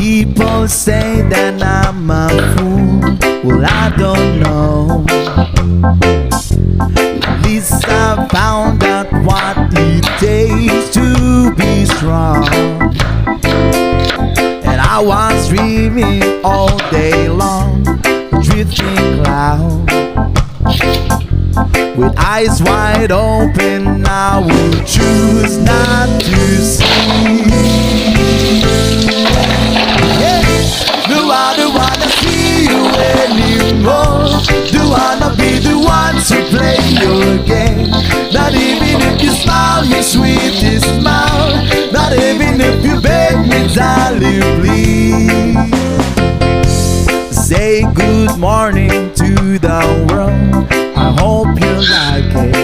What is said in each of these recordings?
People say that I'm a fool. Well, I don't know. At least I found out what it takes to be strong. And I was dreaming all day long, drifting cloud. With eyes wide open, I would choose not to see. Yeah. No, I don't wanna see you anymore. Don't wanna be the one to play your game. Not even if you smile your sweetest smile. Not even if you beg me, darling, please. Say good morning to the world. I hope you like it.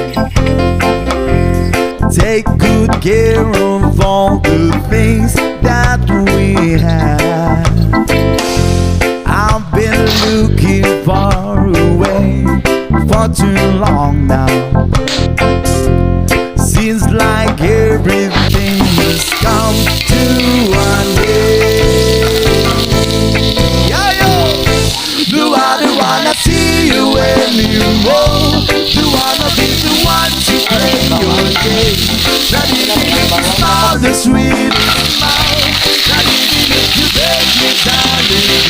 Take good care of all the things that we have. I've been looking far away for too long now. Seems like everything has come to an end. Yeah, yeah. No, I don't wanna see you anymore. Don't wanna be the one to play your game. Not even if you smile the sweetest smile. Not even if you beg me, darling.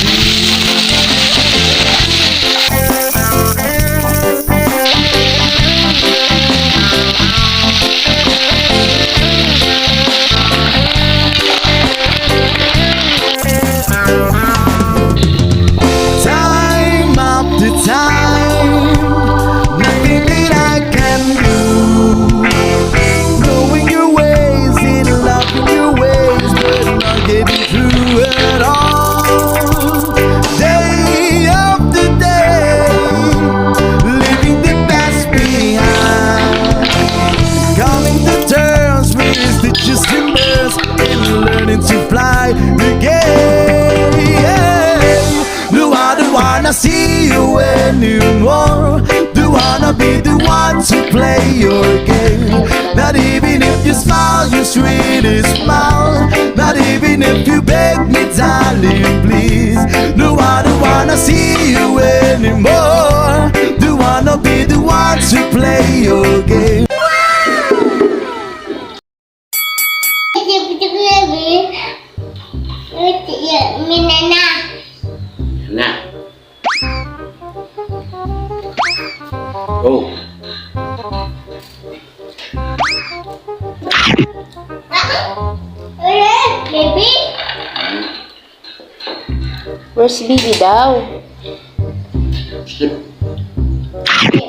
Time after time, nothing that I can do. Knowing your ways, in loving your ways, but not getting through at all. Day after day, leaving the past behind. Coming to terms with the stitches and burns, and learning to fly again. No, I don't wanna see you anymore. Don't wanna be the one to play your game. Not even if you smile your sweetest smile. Not even if you beg me, darling, please. No, I don't wanna see you anymore. Don't wanna be the one to play your game. Nah. Oh. Baby? Where's baby daw? Skip. Yummy.